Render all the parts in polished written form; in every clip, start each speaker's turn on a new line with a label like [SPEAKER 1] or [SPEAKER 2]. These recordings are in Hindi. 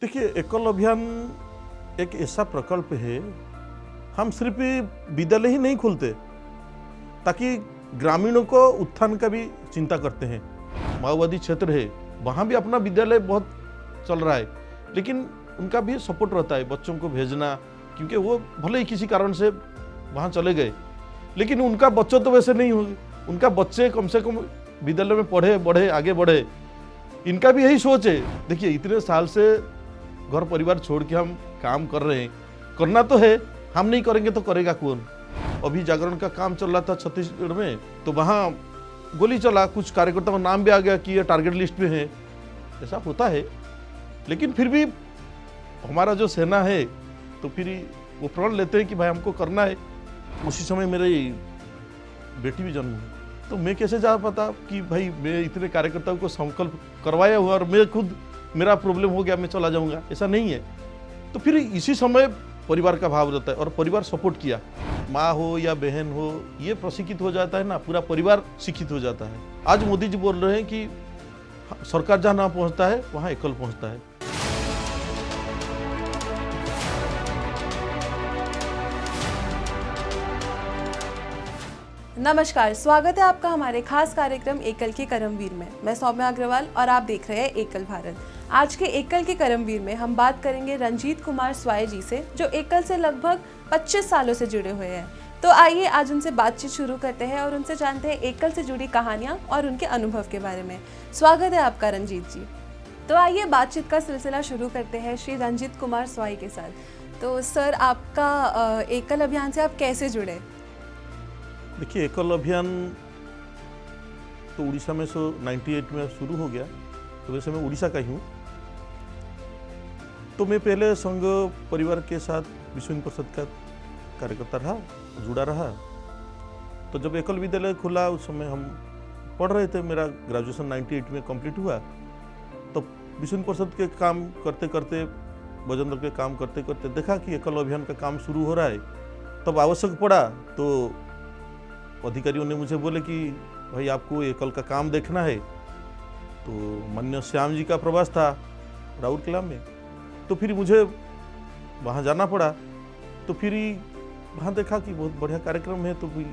[SPEAKER 1] देखिए, एकल अभियान एक ऐसा प्रकल्प है, हम सिर्फ विद्यालय ही नहीं खोलते ताकि ग्रामीणों को उत्थान का भी चिंता करते हैं। माओवादी क्षेत्र है, वहाँ भी अपना विद्यालय बहुत चल रहा है, लेकिन उनका भी सपोर्ट रहता है बच्चों को भेजना, क्योंकि वो भले ही किसी कारण से वहाँ चले गए, लेकिन उनका बच्चा तो वैसे नहीं होंगे। उनका बच्चे कम से कम विद्यालय में पढ़े, बढ़े, आगे बढ़े, इनका भी यही सोच है। देखिए, इतने साल से घर परिवार छोड़ के हम काम कर रहे हैं, करना तो है, हम नहीं करेंगे तो करेगा कौन। अभी जागरण का काम चल रहा था छत्तीसगढ़ में, तो वहाँ गोली चला, कुछ कार्यकर्ताओं का नाम भी आ गया कि ये टारगेट लिस्ट में है। ऐसा होता है, लेकिन फिर भी हमारा जो सेना है तो फिर वो प्रण लेते हैं कि भाई हमको करना है। उसी समय मेरी बेटी भी जन्म हुई, तो मैं कैसे जा पाता कि भाई मैं इतने कार्यकर्ताओं को संकल्प करवाया हुआ और मैं खुद मेरा प्रॉब्लम हो गया, मैं चला जाऊंगा, ऐसा नहीं है। तो फिर इसी समय परिवार का भाव रहता है और परिवार सपोर्ट किया। माँ हो या बहन हो, ये प्रशिक्षित हो जाता है ना, पूरा परिवार शिक्षित हो जाता है। आज मोदी जी बोल रहे हैं कि सरकार जहाँ ना पहुँचता है वहाँ एकल पहुँचता है।
[SPEAKER 2] नमस्कार, स्वागत है आपका हमारे खास कार्यक्रम एकल के करमवीर में। मैं सौम्या अग्रवाल और आप देख रहे हैं एकल भारत। आज के एकल के करमवीर में हम बात करेंगे रंजीत कुमार स्वाई जी से, जो एकल से लगभग 25 सालों से जुड़े हुए हैं। तो आइए आज उनसे बातचीत शुरू करते हैं और उनसे जानते हैं एकल से जुड़ी कहानियाँ और उनके अनुभव के बारे में। स्वागत है आपका रंजीत जी। तो आइए बातचीत का सिलसिला शुरू करते हैं श्री रंजीत कुमार स्वाई के साथ। तो सर, आपका एकल अभियान से आप कैसे जुड़े?
[SPEAKER 1] देखिए, एकल अभियान तो उड़ीसा में 98 में शुरू हो गया, तो वैसे मैं उड़ीसा का ही हूँ। तो मैं पहले संघ परिवार के साथ विश्व हिंदू परिषद का कार्यकर्ता रहा, जुड़ा रहा। तो जब एकल विद्यालय खुला उस समय हम पढ़ रहे थे, मेरा ग्रेजुएशन 98 में कंप्लीट हुआ। तो विश्व हिंदू परिषद के काम करते करते, बजेंद्र के काम करते करते देखा कि एकल अभियान का काम शुरू हो रहा है। तब आवश्यक पड़ा तो अधिकारियों ने मुझे बोले कि भाई आपको एकल का काम देखना है। तो माननीय श्याम जी का प्रवास था राउरकेला में, तो फिर मुझे वहाँ जाना पड़ा। तो फिर वहाँ देखा कि बहुत बढ़िया कार्यक्रम है, तो फिर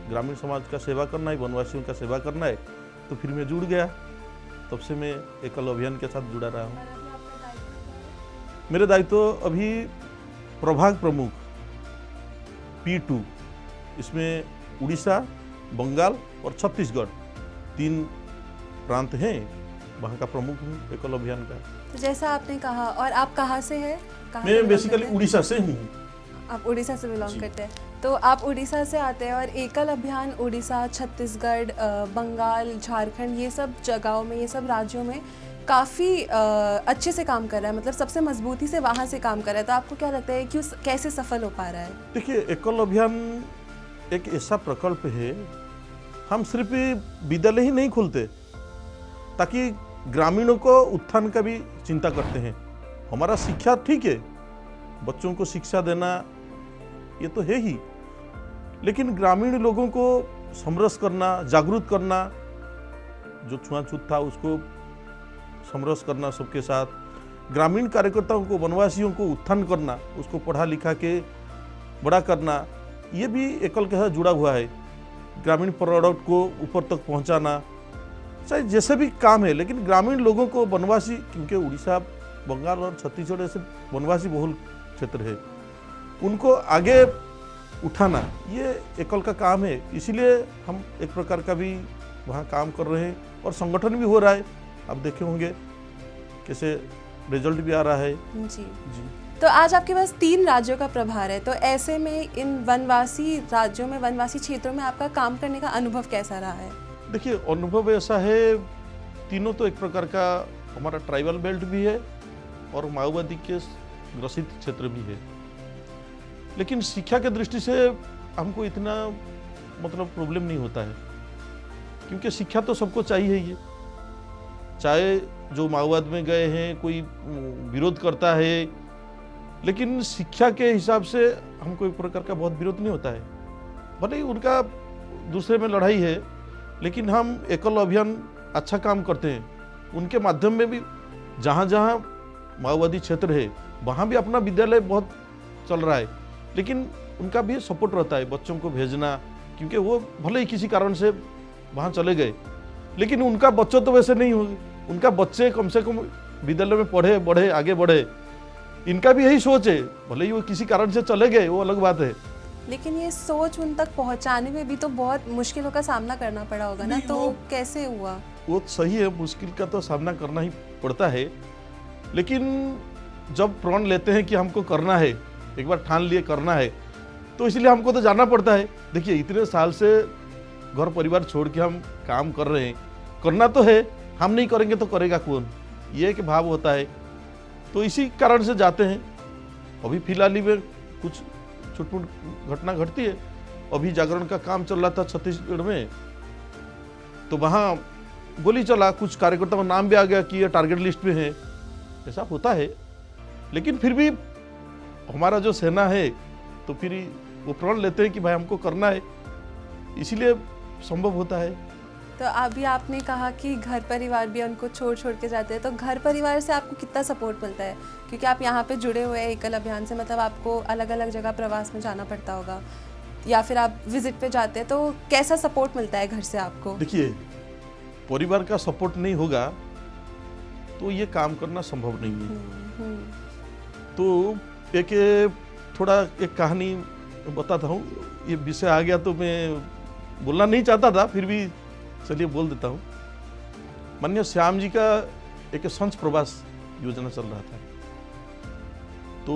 [SPEAKER 1] ग्रामीण समाज का सेवा करना है, वनवासियों का सेवा करना है, तो फिर मैं जुड़ गया। तब से मैं एकल अभियान के साथ जुड़ा रहा हूँ। मेरे दायित्व अभी प्रभाग प्रमुख P2, इसमें उड़ीसा, बंगाल और छत्तीसगढ़ 3 प्रांत हैं, वहाँ का प्रमुख हूँ एकल अभियान का।
[SPEAKER 2] तो जैसा आपने कहा, और आप कहाँ से हैं?
[SPEAKER 1] मैं बेसिकली उड़ीसा से हूँ।
[SPEAKER 2] आप उड़ीसा से बिलोंग करते हैं, तो आप उड़ीसा से आते हैं और एकल अभियान उड़ीसा, छत्तीसगढ़, बंगाल, झारखंड, ये सब जगहों में, ये सब राज्यों में काफ़ी अच्छे से काम कर रहा है, मतलब सबसे मजबूती से वहाँ से काम कर रहा है। तो आपको क्या लगता है कि कैसे सफल हो पा रहा है?
[SPEAKER 1] देखिए, एकल अभियान एक ऐसा प्रकल्प है, हम सिर्फ विद्यालय ही नहीं खोलते ताकि ग्रामीणों को उत्थान का भी चिंता करते हैं। हमारा शिक्षा ठीक है, बच्चों को शिक्षा देना ये तो है ही, लेकिन ग्रामीण लोगों को समरस करना, जागरूक करना, जो छुआछूत था उसको समरस करना सबके साथ, ग्रामीण कार्यकर्ताओं को, वनवासियों को उत्थान करना, उसको पढ़ा लिखा के बड़ा करना, ये भी एकल के साथ जुड़ा हुआ है। ग्रामीण प्रोडक्ट को ऊपर तक पहुंचाना, चाहे जैसे भी काम है, लेकिन ग्रामीण लोगों को, वनवासी, क्योंकि उड़ीसा, बंगाल और छत्तीसगढ़ ऐसे वनवासी बहुल क्षेत्र है, उनको आगे उठाना ये एकल का काम है। इसीलिए हम एक प्रकार का भी वहाँ काम कर रहे हैं और संगठन भी हो रहा है। आप देखे होंगे कैसे रिजल्ट भी आ रहा है।
[SPEAKER 2] जी। तो आज आपके पास 3 राज्यों का प्रभार है, तो ऐसे में इन वनवासी राज्यों में, वनवासी क्षेत्रों में आपका काम करने का अनुभव कैसा रहा है?
[SPEAKER 1] देखिए, अनुभव ऐसा है, तीनों तो एक प्रकार का हमारा ट्राइबल बेल्ट भी है और माओवादी के ग्रसित क्षेत्र भी है, लेकिन शिक्षा के दृष्टि से हमको इतना मतलब प्रॉब्लम नहीं होता है, क्योंकि शिक्षा तो सबको चाहिए ही है। चाहे जो माओवाद में गए हैं, कोई विरोध करता है, लेकिन शिक्षा के हिसाब से हमको एक प्रकार का बहुत विरोध नहीं होता है। भले ही उनका दूसरे में लड़ाई है, लेकिन हम एकल अभियान अच्छा काम करते हैं। उनके माध्यम में भी जहाँ जहाँ माओवादी क्षेत्र है, वहाँ भी अपना विद्यालय बहुत चल रहा है, लेकिन उनका भी सपोर्ट रहता है बच्चों को भेजना, क्योंकि वो भले ही किसी कारण से वहाँ चले गए, लेकिन उनका बच्चा तो वैसे नहीं होंगे, उनका बच्चे कम से कम विद्यालय में पढ़े बढ़े आगे बढ़े, इनका भी यही सोच है। भले ही वो किसी कारण से चले गए, वो अलग बात है।
[SPEAKER 2] लेकिन ये सोच उन तक पहुंचाने में भी तो बहुत मुश्किलों का सामना करना पड़ा होगा ना, तो कैसे हुआ?
[SPEAKER 1] वो सही है, मुश्किल का तो सामना करना ही पड़ता है, लेकिन जब प्रण लेते हैं कि हमको करना है, एक बार ठान लिए करना है, तो इसलिए हमको तो जाना पड़ता है। देखिए इतने साल से घर परिवार छोड़ के हम काम कर रहे हैं, करना तो है, हम नहीं करेंगे तो करेगा कौन, ये एक भाव होता है, तो इसी कारण से जाते हैं। अभी फिलहाल ही में कुछ छुटपुट घटना घटती है, अभी जागरण का काम चल रहा था छत्तीसगढ़ में, तो वहाँ गोली चला, कुछ कार्यकर्ताओं का नाम भी आ गया कि ये टारगेट लिस्ट में है, ऐसा होता है। लेकिन फिर भी हमारा जो सेना है तो फिर वो प्रण लेते हैं कि भाई हमको करना है, इसीलिए संभव होता है।
[SPEAKER 2] तो अभी आपने कहा कि घर परिवार भी उनको छोड़ छोड़ के जाते हैं, तो घर परिवार से आपको कितना सपोर्ट मिलता है? क्योंकि आप यहाँ पे जुड़े हुए हैं एकल अभियान से, मतलब आपको अलग अलग जगह प्रवास में जाना पड़ता होगा या फिर आप विजिट पे जाते हैं, तो कैसा सपोर्ट मिलता है घर से आपको?
[SPEAKER 1] देखिए परिवार का सपोर्ट नहीं होगा तो ये काम करना संभव नहीं है। तो एक थोड़ा एक कहानी बताता हूँ, ये विषय आ गया तो मैं बोलना नहीं चाहता था, फिर भी चलिए बोल देता हूँ। माननीय श्याम जी का एक संच प्रवास योजना चल रहा था, तो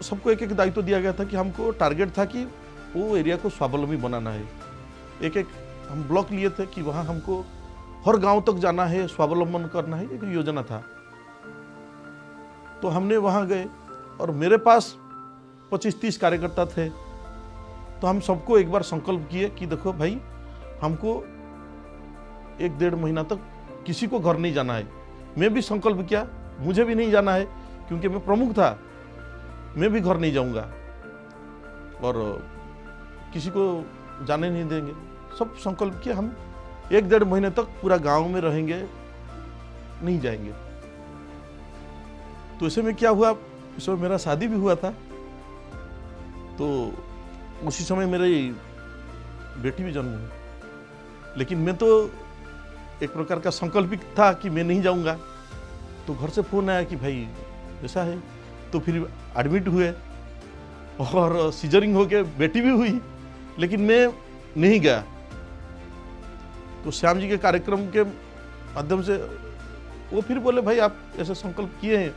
[SPEAKER 1] सबको एक एक दायित्व दिया गया था कि हमको टारगेट था कि वो एरिया को स्वावलंबी बनाना है। एक एक हम ब्लॉक लिए थे कि वहाँ हमको हर गांव तक जाना है, स्वावलंबन करना है, एक योजना था। तो हमने वहाँ गए और मेरे पास 25-30 कार्यकर्ता थे, तो हम सबको एक बार संकल्प किए कि देखो भाई हमको 1-1.5 महीना तक किसी को घर नहीं जाना है। मैं भी संकल्प किया, मुझे भी नहीं जाना है क्योंकि मैं प्रमुख था, मैं भी घर नहीं जाऊंगा और किसी को जाने नहीं देंगे। सब संकल्प किया, हम 1-1.5 महीने तक पूरा गांव में रहेंगे, नहीं जाएंगे। तो ऐसे में क्या हुआ, इस समय मेरा शादी भी हुआ था, तो उसी समय मेरी बेटी भी जन्म हुई। लेकिन मैं तो एक प्रकार का संकल्पित था कि मैं नहीं जाऊंगा। तो घर से फोन आया कि भाई ऐसा है, तो फिर एडमिट हुए और सीजरिंग होके बेटी भी हुई, लेकिन मैं नहीं गया। तो श्याम जी के कार्यक्रम के माध्यम से वो फिर बोले भाई आप ऐसा संकल्प किए हैं,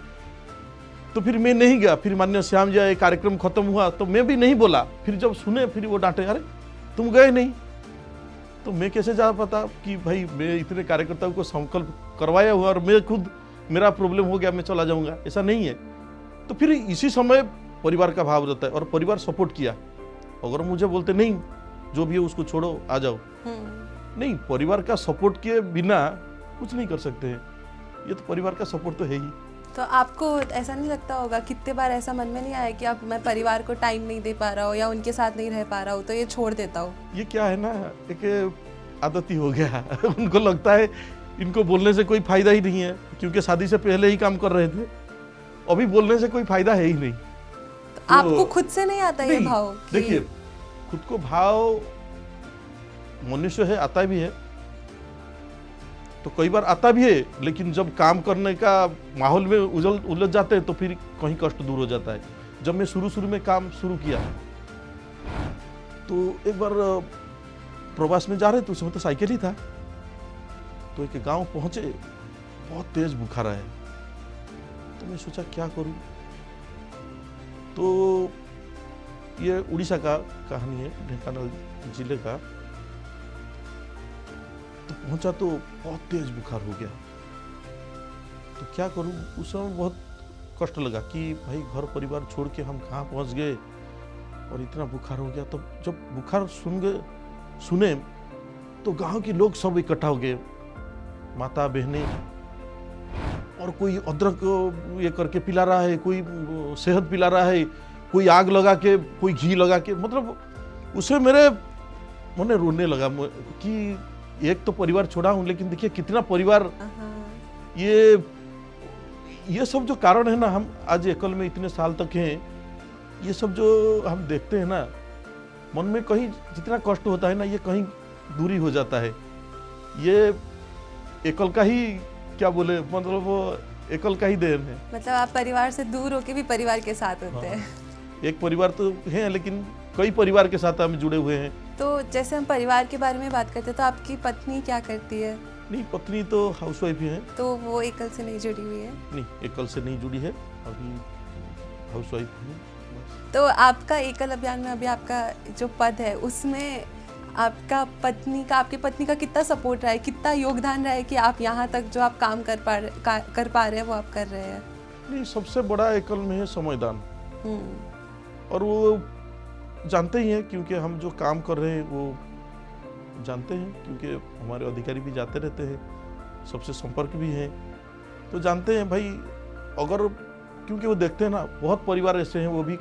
[SPEAKER 1] तो फिर मैं नहीं गया। फिर माननीय श्याम जी कार्यक्रम खत्म हुआ तो मैं भी नहीं बोला। फिर जब सुने फिर वो डांटे, अरे तुम गए नहीं। तो मैं कैसे जा पाता कि भाई मैं इतने कार्यकर्ताओं को संकल्प करवाया हुआ और मैं खुद मेरा प्रॉब्लम हो गया मैं चला जाऊंगा, ऐसा नहीं है। तो फिर इसी समय परिवार का भाव रहता है और परिवार सपोर्ट किया। अगर मुझे बोलते नहीं जो भी है उसको छोड़ो आ जाओ, नहीं, परिवार का सपोर्ट के बिना कुछ नहीं कर सकते हैं। ये तो परिवार का सपोर्ट तो है ही।
[SPEAKER 2] तो आपको ऐसा नहीं लगता होगा, कितने बार ऐसा मन में नहीं आया कि अब मैं परिवार को टाइम नहीं दे पा रहा हूँ या उनके साथ नहीं रह पा रहा हूँ तो ये छोड़ देता हूँ?
[SPEAKER 1] ये क्या है ना, एक आदत ही हो गया उनको लगता है इनको बोलने से कोई फायदा ही नहीं है, क्योंकि शादी से पहले ही काम कर रहे थे, अभी बोलने से कोई फायदा है ही नहीं।
[SPEAKER 2] तो आपको खुद से नहीं आता ये भाव?
[SPEAKER 1] देखिए खुद को भाव मनुष्य है, आता भी है, तो कई बार आता भी है, लेकिन जब काम करने का माहौल में उलझ जाते हैं तो फिर कहीं कष्ट दूर हो जाता है। जब मैं शुरू में काम शुरू किया तो एक बार प्रवास में जा रहे थे, उसमें तो साइकिल ही था, तो एक गांव पहुंचे, बहुत तेज बुखार आया। तो मैं सोचा क्या करूं, तो ये उड़ीसा का कहानी है, ढेंकानाल जिले का। तो पहुंचा तो बहुत तेज बुखार हो गया, तो क्या करूं। उस समय बहुत कष्ट लगा कि भाई घर परिवार छोड़ के हम कहाँ पहुंच गए और इतना बुखार हो गया। तो जब बुखार सुने तो गांव के लोग सब इकट्ठा हो गए, माता बहनें, और कोई अदरक ये करके पिला रहा है, कोई शहद पिला रहा है, कोई आग लगा के, कोई घी लगा के। मतलब उससे मेरे मन रोने लगा कि एक तो परिवार छोड़ा हूं, लेकिन देखिए कितना परिवार ये ये सब जो कारण है ना, हम आज एकल में इतने साल तक हैं, ये सब जो हम देखते हैं ना, मन में कहीं जितना कष्ट होता है ना, ये कहीं दूरी हो जाता है। ये एकल का ही क्या बोले, मतलब वो एकल का ही देन है।
[SPEAKER 2] मतलब आप परिवार से दूर होके भी परिवार के साथ होते हैं।
[SPEAKER 1] एक परिवार तो है, लेकिन कई परिवार के साथ हम जुड़े हुए हैं।
[SPEAKER 2] तो जैसे हम परिवार के बारे में बात करते हैं, तो आपकी पत्नी क्या करती है?
[SPEAKER 1] नहीं, पत्नी तो हाउसवाइफ ही है।
[SPEAKER 2] तो वो एकल से नहीं जुड़ी हुई है?
[SPEAKER 1] नहीं, एकल से नहीं जुड़ी है, अभी हाउसवाइफ है।
[SPEAKER 2] तो आपका एकल अभियान में अभी आपका जो पद है, उसमें आपकी पत्नी का कितना सपोर्ट रहा है, कितना योगदान रहा है कि आप यहाँ तक जो आप काम कर पा रहे हैं वो आप कर रहे हैं?
[SPEAKER 1] नहीं, सबसे बड़ा एकल में है समयदान।
[SPEAKER 2] हम्म।
[SPEAKER 1] और वो जानते ही हैं, क्योंकि हम जो काम कर रहे हैं वो जानते हैं, क्योंकि हमारे अधिकारी भी जाते रहते हैं, सबसे संपर्क भी हैं, तो जानते हैं भाई। अगर क्योंकि वो देखते हैं ना, बहुत परिवार ऐसे हैं वो भी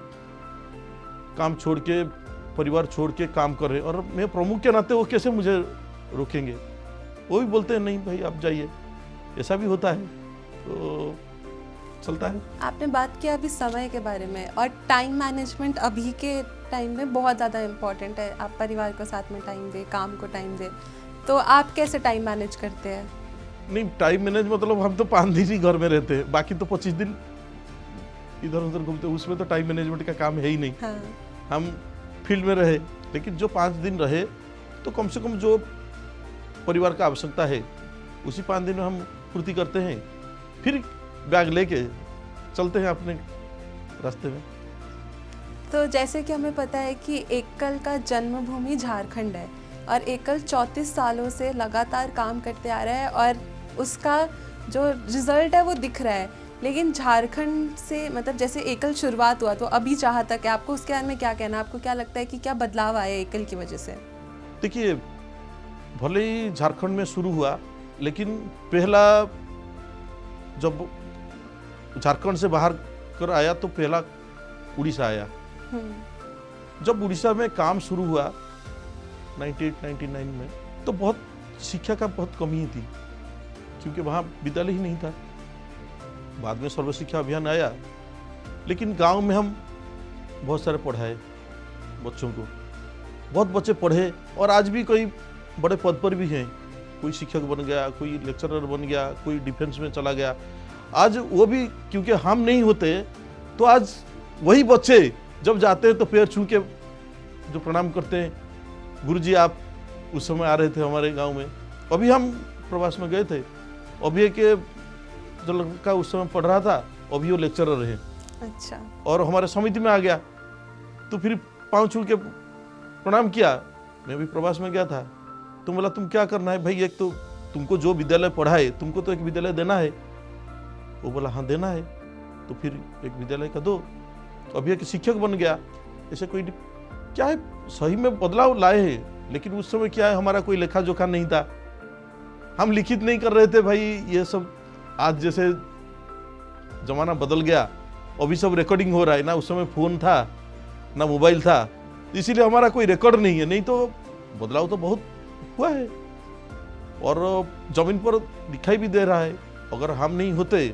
[SPEAKER 1] काम छोड़ के, परिवार छोड़ के काम कर रहे हैं, और मैं प्रमुख के नाते वो कैसे मुझे रोकेंगे। वो भी बोलते हैं नहीं भाई आप जाइए, ऐसा भी होता है, तो चलता है।
[SPEAKER 2] आपने बात किया अभी समय के बारे में, और टाइम मैनेजमेंट अभी के टाइम में बहुत ज़्यादा इम्पोर्टेंट है। आप परिवार को साथ में टाइम दें, काम को टाइम दें, तो आप कैसे टाइम मैनेज करते हैं?
[SPEAKER 1] नहीं, टाइम मैनेज मतलब हम तो 5 दिन ही घर में रहते हैं, बाकी तो 25 दिन इधर उधर घूमते हैं, उसमें तो टाइम मैनेजमेंट का काम है ही नहीं।
[SPEAKER 2] हाँ।
[SPEAKER 1] हम फील्ड में रहे, लेकिन जो 5 दिन रहे तो कम से कम जो परिवार का आवश्यकता है उसी 5 दिन में हम पूर्ति करते हैं, फिर बैग लेके चलते हैं अपने रास्ते में।
[SPEAKER 2] तो जैसे कि हमें पता है कि एकल का जन्मभूमि झारखंड है, और एकल 34 सालों से लगातार काम करते आ रहा है, और उसका जो रिजल्ट है वो दिख रहा है। लेकिन झारखंड से, मतलब जैसे एकल शुरुआत हुआ तो अभी जहाँ तक है, आपको उसके बारे में क्या कहना है? आपको क्या लगता है कि क्या बदलाव आया एकल की वजह से?
[SPEAKER 1] देखिए, भले ही झारखंड में शुरू हुआ, लेकिन पहला जब झारखंड से बाहर कर आया तो पहला उड़ीसा आया। जब उड़ीसा में काम शुरू हुआ 98-99 में, तो बहुत शिक्षा का बहुत कमी थी, क्योंकि वहाँ विद्यालय ही नहीं था। बाद में सर्व शिक्षा अभियान आया, लेकिन गांव में हम बहुत सारे पढ़ाए बच्चों को, बहुत बच्चे पढ़े, और आज भी कई बड़े पद पर भी हैं। कोई शिक्षक बन गया, कोई लेक्चरर बन गया, कोई डिफेंस में चला गया। आज वो भी क्योंकि हम नहीं होते, तो आज वही बच्चे जब जाते हैं तो पैर छू के जो प्रणाम करते हैं, गुरुजी आप उस समय आ रहे थे हमारे गांव में, अभी हम प्रवास में गए थे, अभी एक जो लड़का उस समय पढ़ रहा था, अभी वो लेक्चरर है।
[SPEAKER 2] अच्छा।
[SPEAKER 1] और हमारे समिति में आ गया, तो फिर पाँव छू के प्रणाम किया। मैं भी प्रवास में गया था, तो बोला तुम क्या करना है भाई, एक तो तुमको जो विद्यालय पढ़ाए तुमको तो एक विद्यालय देना है। वो बोला हाँ देना है, तो फिर एक विद्यालय का दो। अभी एक शिक्षक बन गया। ऐसे कोई क्या है, सही में बदलाव लाए हैं, लेकिन उस समय क्या है, हमारा कोई लेखा जोखा नहीं था, हम लिखित नहीं कर रहे थे भाई ये सब। आज जैसे जमाना बदल गया, अभी सब रिकॉर्डिंग हो रहा है ना, उस समय फोन था ना मोबाइल था, इसीलिए हमारा कोई रिकॉर्ड नहीं है। नहीं तो बदलाव तो बहुत हुआ है, और जमीन पर दिखाई भी दे रहा है। अगर हम नहीं होते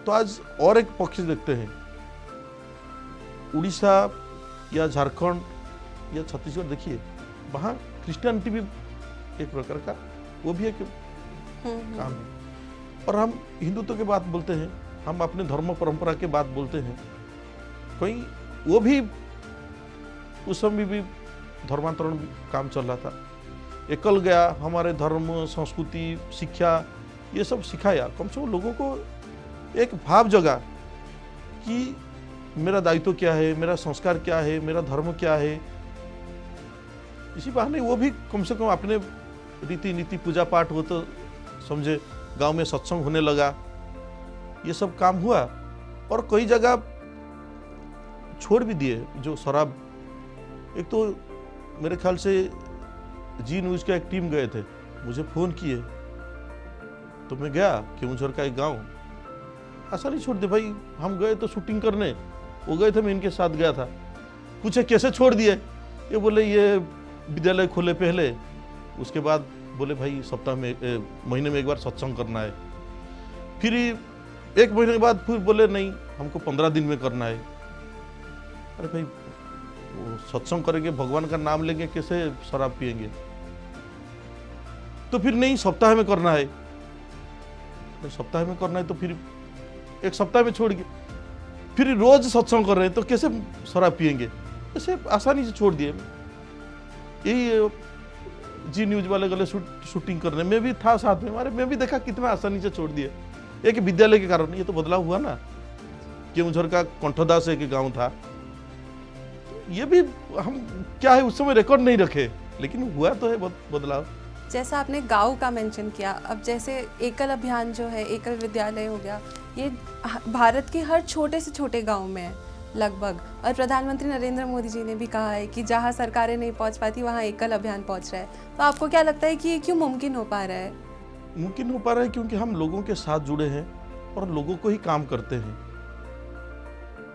[SPEAKER 1] तो आज और एक पक्ष देखते हैं, उड़ीसा या झारखंड या छत्तीसगढ़ देखिए, वहाँ क्रिश्चियनिटी भी एक प्रकार का वो भी एक काम है। और हम हिंदुत्व की बात बोलते हैं, हम अपने धर्म परंपरा की बात बोलते हैं, कहीं वो भी उस समय भी धर्मांतरण काम चल रहा था। एकल गया, हमारे धर्म, संस्कृति, शिक्षा ये सब सिखाया, कम से कम लोगों को एक भाव जगा कि मेरा दायित्व क्या है, मेरा संस्कार क्या है, मेरा धर्म क्या है। इसी बहाने वो भी कम से कम अपने रीति नीति, पूजा पाठ हो तो समझे, गांव में सत्संग होने लगा, ये सब काम हुआ। और कई जगह छोड़ भी दिए जो शराब। एक तो मेरे ख्याल से जी न्यूज का एक टीम गए थे, मुझे फोन किए, तो मैं गया केवंझर का एक गांव, ऐसा नहीं छोड़ दे भाई, हम गए तो शूटिंग करने, वो गए थे, मैं इनके साथ गया था। पूछे कैसे छोड़ दिए, ये बोले ये विद्यालय खोले पहले, उसके बाद बोले भाई सप्ताह में महीने में एक बार सत्संग करना है। फिर 1 महीने के बाद फिर बोले नहीं हमको 15 दिन में करना है। अरे भाई वो सत्संग करेंगे, भगवान का नाम लेंगे, कैसे शराब पिएंगे? तो फिर नहीं सप्ताह में करना है। नहीं सप्ताह में करना है तो फिर 1 सप्ताह में छोड़ के फिर रोज सत्संग कर रहे हैं तो कैसे शराब पिएंगे? ऐसे आसानी से छोड़ दिए। यही जी न्यूज वाले गले शूटिंग करने में भी था साथ में हमारे, मैं भी देखा कितना आसानी से छोड़ दिए। एक विद्यालय के कारण ये तो बदलाव हुआ ना। केवंझर का कंठदास एक गांव था, ये भी हम क्या है उस समय रिकॉर्ड नहीं रखे, लेकिन हुआ तो है बदलाव।
[SPEAKER 2] जैसा आपने गांव का मेंशन किया, अब जैसे एकल अभियान जो है, एकल विद्यालय हो गया, ये भारत के हर छोटे से छोटे गांव में है लगभग। और प्रधानमंत्री नरेंद्र मोदी जी ने भी कहा है कि जहां सरकारें नहीं पहुंच पाती वहां एकल अभियान पहुंच रहा है। तो आपको क्या लगता है कि ये क्यों मुमकिन हो पा रहा है?
[SPEAKER 1] मुमकिन हो पा रहा है क्योंकि हम लोगों के साथ जुड़े हैं और लोगों को ही काम करते हैं।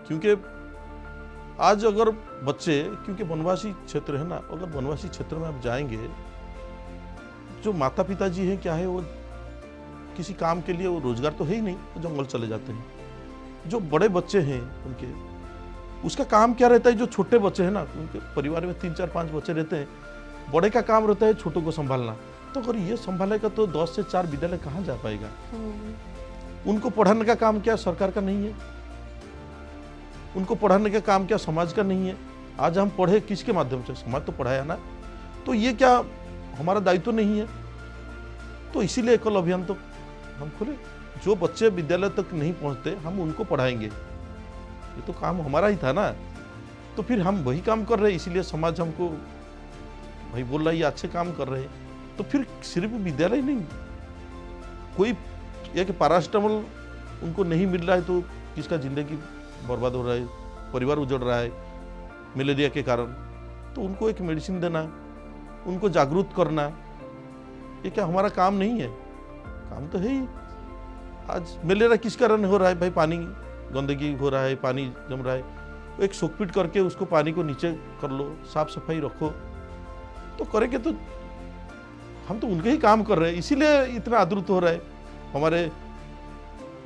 [SPEAKER 1] क्योंकि आज अगर बच्चे, क्योंकि वनवासी क्षेत्र है ना, अगर वनवासी क्षेत्र में आप जाएंगे, जो माता पिता जी हैं क्या है, वो किसी काम के लिए, वो रोजगार तो है ही नहीं, वो जंगल चले जाते हैं। जो बड़े बच्चे हैं उनके, उसका काम क्या रहता है? जो छोटे बच्चे हैं ना, उनके परिवार में 3, 4, 5 बच्चे रहते हैं, बड़े का काम रहता है छोटों को संभालना। तो अगर ये संभालेगा तो 10 से 4 विद्यालय कहाँ जा पाएगा? उनको पढ़ाने का काम क्या सरकार का नहीं है? उनको पढ़ाने का काम क्या समाज का नहीं है? आज हम पढ़े किसके माध्यम से? समाज तो पढ़ाया ना। तो ये क्या हमारा दायित्व नहीं है? तो इसीलिए एकल अभियान तो हम खोले। जो बच्चे विद्यालय तक नहीं पहुंचते हम उनको पढ़ाएंगे, ये तो काम हमारा ही था ना। तो फिर हम वही काम कर रहे हैं, इसीलिए समाज हमको भाई बोल रहा है ये अच्छे काम कर रहे हैं। तो फिर सिर्फ विद्यालय नहीं, कोई एक पैरास्टामोल उनको नहीं मिल रहा है तो किसका जिंदगी बर्बाद हो रहा है, परिवार उजड़ रहा है मलेरिया के कारण। तो उनको एक मेडिसिन देना, उनको जागरूक करना, ये क्या हमारा काम नहीं है? काम तो है ही। आज मलेरिया किस कारण हो रहा है? भाई पानी गंदगी हो रहा है, पानी जम रहा है। एक सोकपीट करके उसको पानी को नीचे कर लो, साफ सफाई रखो, तो करेंगे तो हम तो उनके ही काम कर रहे हैं। इसीलिए इतना आदृत हो रहा है। हमारे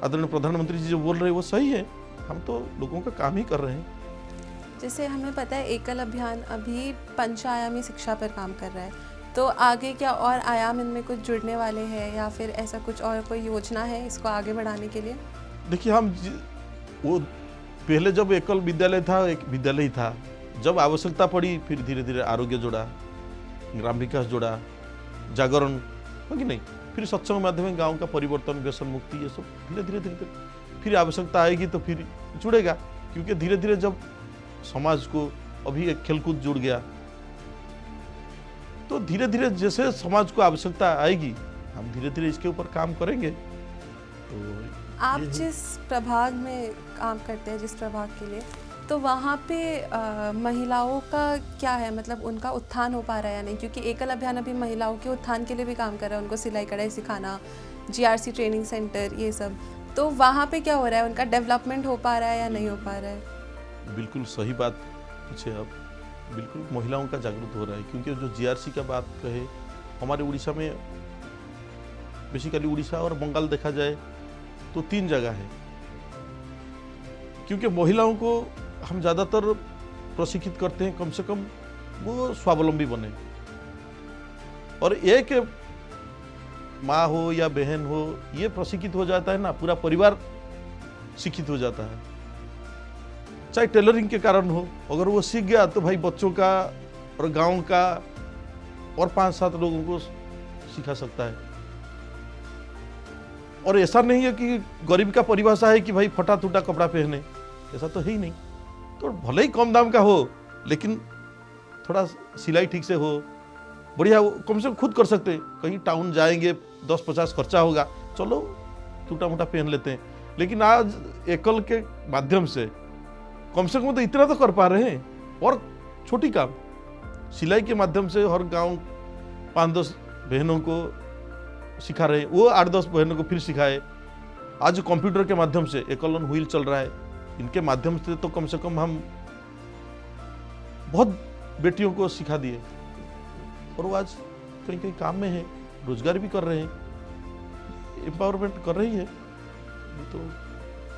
[SPEAKER 1] आदरणीय प्रधानमंत्री जी जो बोल रहे हैं वो सही है, हम तो लोगों का काम ही कर रहे हैं।
[SPEAKER 2] जैसे हमें पता है एकल अभियान अभी पंचआयामी शिक्षा पर काम कर रहा है, तो आगे क्या और आयाम इनमें कुछ जुड़ने वाले हैं या फिर ऐसा कुछ और कोई योजना है इसको आगे बढ़ाने के लिए? देखिए
[SPEAKER 1] वो पहले जब एकल विद्यालय था, एक विद्यालय ही था, जब आवश्यकता पड़ी फिर धीरे धीरे आरोग्य जोड़ा, ग्राम विकास जोड़ा, जागरण हो कि नहीं, फिर सत्संग माध्यम गांव का परिवर्तन, व्यसन मुक्ति, ये सब धीरे धीरे धीरे फिर आवश्यकता आएगी तो फिर जुड़ेगा। क्योंकि धीरे धीरे जब समाज को अभी एक खेलकूद जुड़ गया, तो धीरे धीरे जैसे समाज को आवश्यकता आएगी हम धीरे धीरे इसके ऊपर काम करेंगे। तो
[SPEAKER 2] आप जिस प्रभाग में काम करते हैं, जिस प्रभाग के लिए, तो वहाँ पे महिलाओं का क्या है, मतलब उनका उत्थान हो पा रहा है या नहीं? क्योंकि एकल अभियान अभी महिलाओं के उत्थान के लिए भी काम कर रहा है, उनको सिलाई कढ़ाई सिखाना, GRC ट्रेनिंग सेंटर, ये सब। तो वहाँ पे क्या हो रहा है, उनका डेवलपमेंट हो पा रहा है या नहीं हो पा रहा है?
[SPEAKER 1] बिल्कुल सही बात पूछे। अब बिल्कुल महिलाओं का जागरूक हो रहा है, क्योंकि जो GRC का बात कहे, हमारे उड़ीसा में, बेसिकली उड़ीसा और बंगाल देखा जाए तो 3 जगह है। क्योंकि महिलाओं को हम ज़्यादातर प्रशिक्षित करते हैं, कम से कम वो स्वावलंबी बने। और एक माँ हो या बहन हो, ये प्रशिक्षित हो जाता है ना, पूरा परिवार शिक्षित हो जाता है। चाहे टेलरिंग के कारण हो, अगर वो सीख गया तो भाई बच्चों का और गांव का और 5-7 लोगों को सिखा सकता है। और ऐसा नहीं है कि गरीब का परिभाषा है कि भाई फटा टूटा कपड़ा पहने, ऐसा तो है ही नहीं। तो भले ही कम दाम का हो, लेकिन थोड़ा सिलाई ठीक से हो, बढ़िया, कम से कम खुद कर सकते हैं। कहीं टाउन जाएंगे 10-50 खर्चा होगा, चलो टूटा मोटा पहन लेते हैं। लेकिन आज एकल के माध्यम से कम से कम तो इतना तो कर पा रहे हैं। और छोटी काम सिलाई के माध्यम से हर गांव 5-10 बहनों को सिखा रहे हैं, वो 8-10 बहनों को फिर सिखाए। आज कंप्यूटर के माध्यम से एकल ऑन व्हील चल रहा है, इनके माध्यम से तो कम से कम हम बहुत बेटियों को सिखा दिए और वो आज कहीं कहीं काम में है, रोजगार भी कर रहे हैं, एम्पावरमेंट कर रही है। ये तो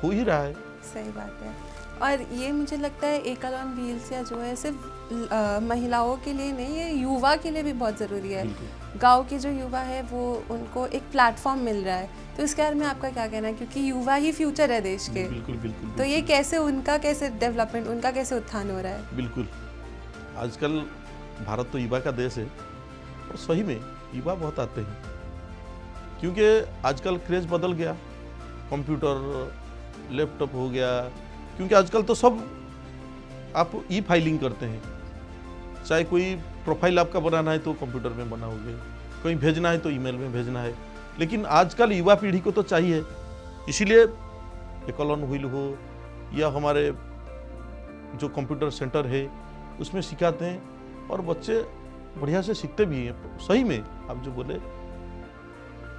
[SPEAKER 1] हो ही रहा है।
[SPEAKER 2] सही बात है। और ये मुझे लगता है एकल ऑन व्हील्स या जो है सिर्फ महिलाओं के लिए नहीं, ये युवा के लिए भी बहुत ज़रूरी है।
[SPEAKER 1] बिल्कुल।
[SPEAKER 2] गांव के जो युवा है वो उनको एक प्लेटफॉर्म मिल रहा है, तो इसके बारे में आपका क्या कहना है? क्योंकि युवा ही फ्यूचर है देश के।
[SPEAKER 1] बिल्कुल बिल्कुल।
[SPEAKER 2] तो ये कैसे उनका कैसे डेवलपमेंट, उनका कैसे उत्थान हो रहा है?
[SPEAKER 1] बिल्कुल, आजकल भारत तो युवा का देश है और सही में युवा बहुत आते हैं, क्योंकि आजकल क्रेज बदल गया, कंप्यूटर लैपटॉप हो गया, क्योंकि आजकल तो सब आप ई फाइलिंग करते हैं, चाहे कोई प्रोफाइल आपका बनाना है तो कंप्यूटर में बनाओगे, कहीं भेजना है तो ईमेल में भेजना है। लेकिन आजकल युवा पीढ़ी को तो चाहिए, इसीलिए एकल ऑन व्हील हो या हमारे जो कंप्यूटर सेंटर है उसमें सिखाते हैं और बच्चे बढ़िया से सीखते भी हैं। सही में आप जो बोले,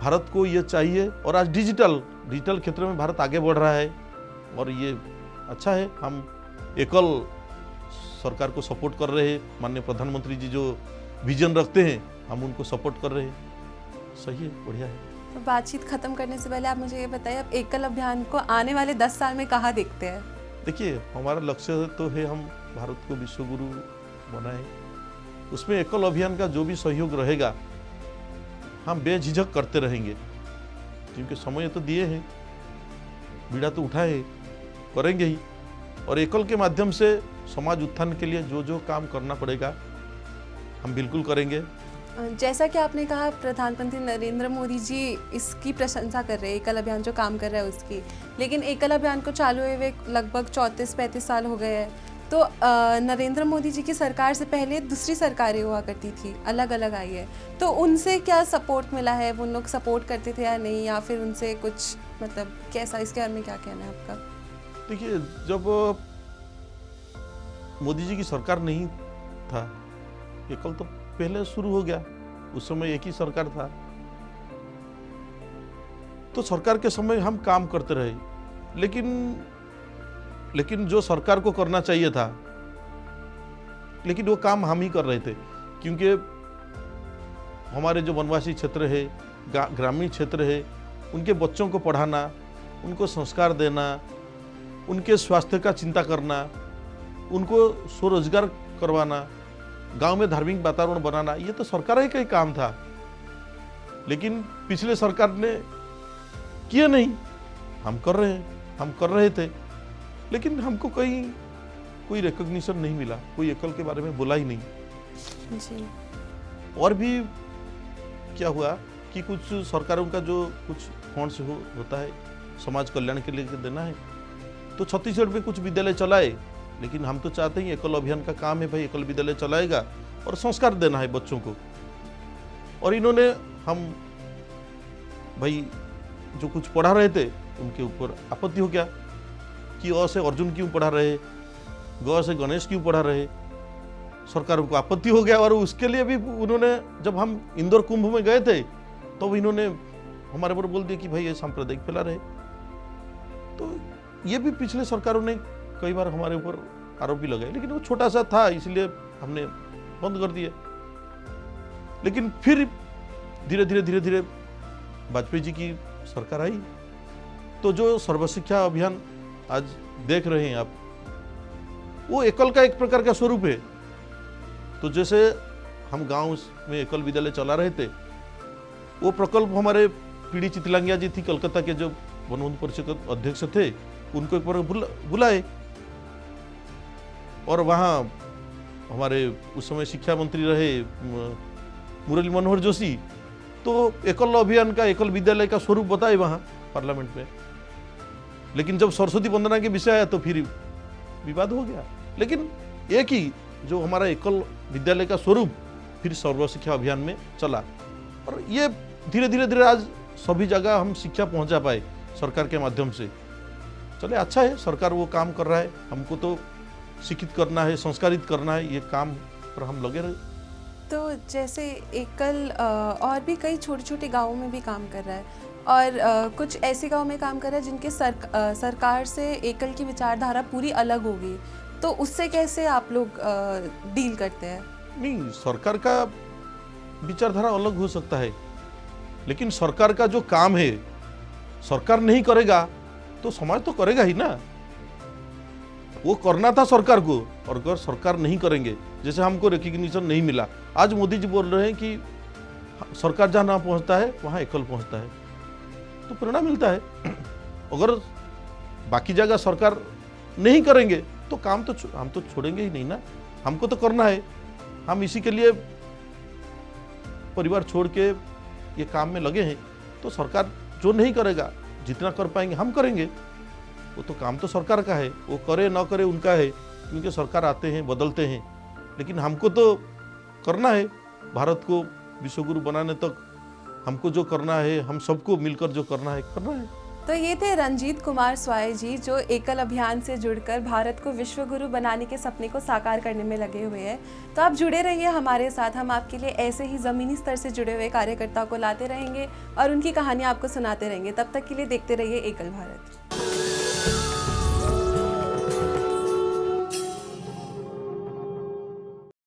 [SPEAKER 1] भारत को ये चाहिए और आज डिजिटल क्षेत्र में भारत आगे बढ़ रहा है और ये अच्छा है। हम एकल सरकार को सपोर्ट कर रहे हैं, माननीय प्रधानमंत्री जी जो विजन रखते हैं हम उनको सपोर्ट कर रहे हैं। सही है, बढ़िया है।
[SPEAKER 2] तो बातचीत खत्म करने से पहले आप मुझे ये बताइए, आप एकल अभियान को आने वाले 10 साल में कहाँ देखते हैं?
[SPEAKER 1] देखिए, हमारा लक्ष्य तो है हम भारत को विश्व गुरु बनाएं, उसमें एकल अभियान का जो भी सहयोग रहेगा हम बेझिझक करते रहेंगे, क्योंकि समय तो दिए हैं, बीड़ा तो उठाए, करेंगे ही। और एकल के माध्यम से समाज उत्थान के लिए जो जो काम करना पड़ेगा हम बिल्कुल करेंगे।
[SPEAKER 2] जैसा कि आपने कहा, प्रधानमंत्री नरेंद्र मोदी जी इसकी प्रशंसा कर रहे हैं, एकल अभियान जो काम कर रहा है उसकी, लेकिन एकल अभियान को चालू हुए लगभग 34-35 साल हो गए हैं। तो नरेंद्र मोदी जी की सरकार से पहले दूसरी सरकारें हुआ करती थी, अलग अलग आई है, तो उनसे क्या सपोर्ट मिला है? वो लोग सपोर्ट करते थे या नहीं, या फिर उनसे कुछ मतलब कैसा, इसके बारे में क्या कहना है आपका?
[SPEAKER 1] देखिए, जब मोदी जी की सरकार नहीं था, एकल तो पहले शुरू हो गया, उस समय एक ही सरकार था, तो सरकार के समय हम काम करते रहे, लेकिन जो सरकार को करना चाहिए था, लेकिन वो काम हम ही कर रहे थे, क्योंकि हमारे जो वनवासी क्षेत्र है, ग्रामीण क्षेत्र है, उनके बच्चों को पढ़ाना, उनको संस्कार देना, उनके स्वास्थ्य का चिंता करना, उनको स्वरोजगार करवाना, गांव में धार्मिक वातावरण बनाना, ये तो सरकार ही का ही काम था। लेकिन पिछले सरकार ने किया नहीं, हम कर रहे थे, लेकिन हमको कहीं कोई रिकॉग्निशन नहीं मिला, कोई एकल के बारे में बोला ही नहीं
[SPEAKER 2] जी। और
[SPEAKER 1] भी क्या हुआ कि कुछ सरकारों का जो कुछ फंड्स होता है समाज कल्याण के लिए देना है, तो छत्तीसगढ़ में कुछ विद्यालय चलाए, लेकिन हम तो चाहते हैं एकल अभियान का काम है भाई, एकल विद्यालय चलाएगा और संस्कार देना है बच्चों को। और इन्होंने हम भाई जो कुछ पढ़ा रहे थे उनके ऊपर आपत्ति हो गया कि अ से अर्जुन क्यों पढ़ा रहे, ग से गणेश क्यों पढ़ा रहे, सरकारों को आपत्ति हो गया। और उसके लिए भी उन्होंने, जब हम इंदौर कुंभ में गए थे तो इन्होंने हमारे ऊपर बोल दिया कि भाई ये सांप्रदायिक फैला रहे। तो ये भी पिछले सरकारों ने कई बार हमारे ऊपर आरोप भी लगाए, लेकिन वो छोटा सा था इसलिए हमने बंद कर दिया। लेकिन फिर धीरे धीरे वाजपेयी जी की सरकार आई, तो जो सर्वशिक्षा अभियान आज देख रहे हैं आप, वो एकल का एक प्रकार का स्वरूप है। तो जैसे हम गांव में एकल विद्यालय चला रहे थे, वो प्रकल्प हमारे पीडी चितलांगिया जी थी, कलकत्ता के जो वन परिषद अध्यक्ष थे, उनको एक बार बुलाए और वहाँ हमारे उस समय शिक्षा मंत्री रहे मुरली मनोहर जोशी, तो एकल अभियान का, एकल विद्यालय का स्वरूप बताए वहाँ पार्लियामेंट में। लेकिन जब सरस्वती वंदना के विषय आया तो फिर विवाद हो गया। लेकिन एक ही जो हमारा एकल विद्यालय का स्वरूप फिर सर्व शिक्षा अभियान में चला, और ये धीरे धीरे आज सभी जगह हम शिक्षा पहुंचा पाए सरकार के माध्यम से। चले, अच्छा है, सरकार वो काम कर रहा है, हमको तो शिक्षित करना है, संस्कारित करना है, ये काम पर हम लगे रहे।
[SPEAKER 2] तो जैसे एकल और भी कई छोटे छोटे गाँवों में भी काम कर रहा है, और कुछ ऐसे गाँव में काम कर रहा है जिनके सरकार से एकल की विचारधारा पूरी अलग होगी, तो उससे कैसे आप लोग डील करते हैं?
[SPEAKER 1] नहीं, सरकार का विचारधारा अलग हो सकता है, लेकिन सरकार का जो काम है सरकार नहीं करेगा तो समाज तो करेगा ही ना। वो करना था सरकार को, और अगर सरकार नहीं करेंगे, जैसे हमको रिकग्निशन नहीं मिला, आज मोदी जी बोल रहे हैं कि सरकार जहाँ ना पहुँचता है वहाँ एकल पहुँचता है, तो परिणाम मिलता है। अगर बाकी जगह सरकार नहीं करेंगे तो काम तो हम तो छोड़ेंगे ही नहीं ना, हमको तो करना है। हम इसी के लिए परिवार छोड़ के ये काम में लगे हैं। तो सरकार जो नहीं करेगा, जितना कर पाएंगे हम करेंगे। वो तो काम तो सरकार का है, वो करे ना करे उनका है, क्योंकि सरकार आते हैं बदलते हैं, लेकिन हमको तो करना है। भारत को विश्वगुरु बनाने तक हमको जो करना है, हम सबको मिलकर जो करना है।
[SPEAKER 2] तो ये थे रंजीत कुमार स्वाय जी, जो एकल अभियान से जुड़कर भारत को विश्वगुरु बनाने के सपने को साकार करने में लगे हुए हैं। तो आप जुड़े रहिए हमारे साथ, हम आपके लिए ऐसे ही ज़मीनी स्तर से जुड़े हुए कार्यकर्ताओं को लाते रहेंगे और उनकी कहानियाँ आपको सुनाते रहेंगे। तब तक के लिए देखते रहिए एकल भारत।